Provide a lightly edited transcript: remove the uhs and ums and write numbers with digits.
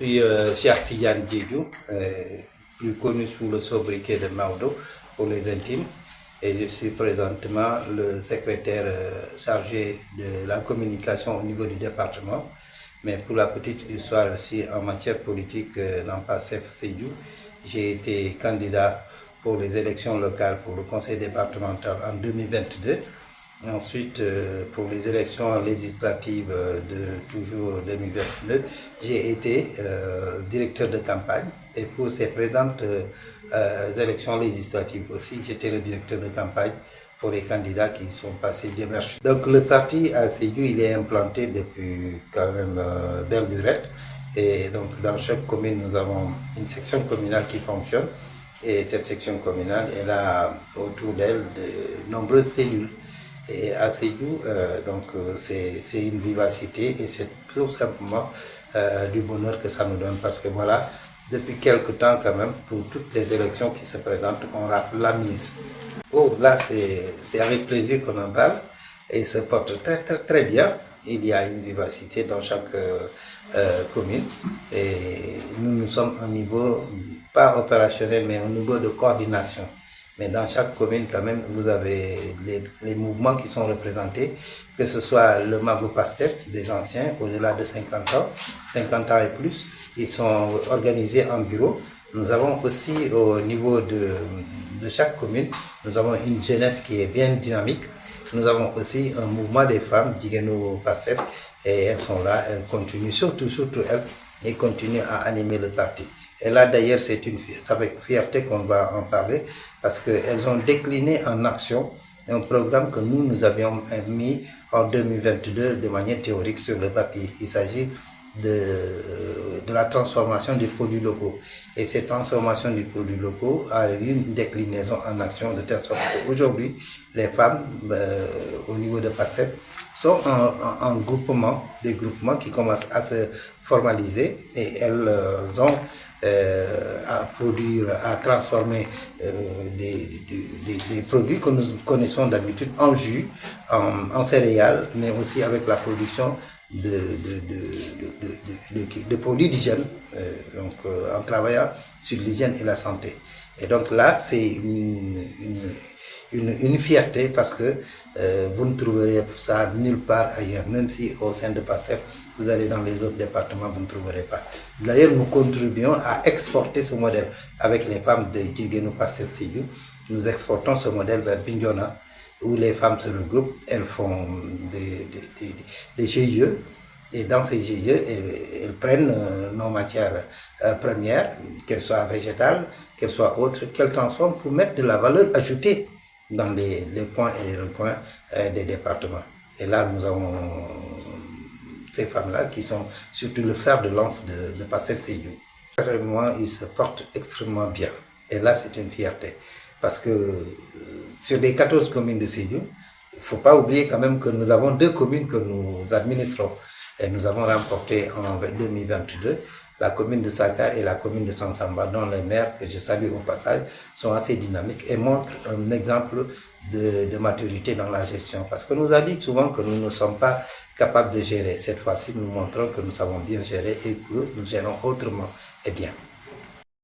Je suis Cheikh Tidiane Diédhiou, plus connu sous le sobriquet de Maodo pour les intimes. Et je suis présentement le secrétaire chargé de la communication au niveau du département. Mais pour la petite histoire aussi, en matière politique dans PASTEF Sédhiou, j'ai été candidat pour les élections locales pour le conseil départemental en 2022. Ensuite, pour les élections législatives de toujours 2022, j'ai été directeur de campagne. Et pour ces présentes élections législatives aussi, j'étais le directeur de campagne pour les candidats qui sont passés. Dieu merci. Donc le parti à Sédhiou, il est implanté depuis quand même belle lurette. Et donc dans chaque commune, nous avons une section communale qui fonctionne. Et cette section communale, elle a autour d'elle de nombreuses cellules. Et à Sédhiou, c'est une vivacité et c'est tout simplement du bonheur que ça nous donne parce que voilà, depuis quelque temps quand même, pour toutes les élections qui se présentent, on rafle la mise. Oh, là, c'est avec plaisir qu'on en parle et se porte très, très, très bien. Il y a une vivacité dans chaque commune et nous sommes au niveau, pas opérationnel, mais au niveau de coordination. Mais dans chaque commune, quand même, vous avez les mouvements qui sont représentés, que ce soit le Mago PASTEF, des anciens, au-delà de 50 ans et plus. Ils sont organisés en bureau. Nous avons aussi, au niveau de chaque commune, nous avons une jeunesse qui est bien dynamique. Nous avons aussi un mouvement des femmes, Djigeno PASTEF, et elles sont là, elles continuent, surtout elles, et continuent à animer le parti. Et là, d'ailleurs, c'est avec fierté qu'on va en parler parce qu'elles ont décliné en action un programme que nous avions mis en 2022 de manière théorique sur le papier. Il s'agit de la transformation des produits locaux. Et cette transformation des produits locaux a eu une déclinaison en action de telle sorte qu'aujourd'hui, les femmes, au niveau de PASTEF, sont en groupement, des groupements qui commencent à se formaliser et elles ont à produire, à transformer des produits que nous connaissons d'habitude en jus, en céréales, mais aussi avec la production de produits d'hygiène, en travaillant sur l'hygiène et la santé. Et donc là, c'est une fierté parce que vous ne trouverez ça nulle part ailleurs, même si au sein de PASTEF, vous allez dans les autres départements, vous ne trouverez pas. D'ailleurs, nous contribuons à exporter ce modèle avec les femmes de Djigeno PASTEF Sédhiou. Nous exportons ce modèle vers Bignona, où les femmes se regroupent, elles font des GIE, et dans ces GIE, elles prennent nos matières premières, qu'elles soient végétales, qu'elles soient autres, qu'elles transforment pour mettre de la valeur ajoutée dans les coins et les recoins des départements. Et là, nous avons ces femmes-là qui sont surtout le fer de lance de PASTEF Sédhiou. Vraiment, ils se portent extrêmement bien. Et là, c'est une fierté. Parce que sur les 14 communes de Sédhiou, il ne faut pas oublier quand même que nous avons 2 communes que nous administrons. Et nous avons remporté en 2022 la commune de Saka et la commune de Sansamba, dont les maires, que je salue au passage, sont assez dynamiques et montrent un exemple de maturité dans la gestion. Parce que nous a dit souvent que nous ne sommes pas capables de gérer. Cette fois-ci, nous montrons que nous savons bien gérer et que nous gérons autrement et bien.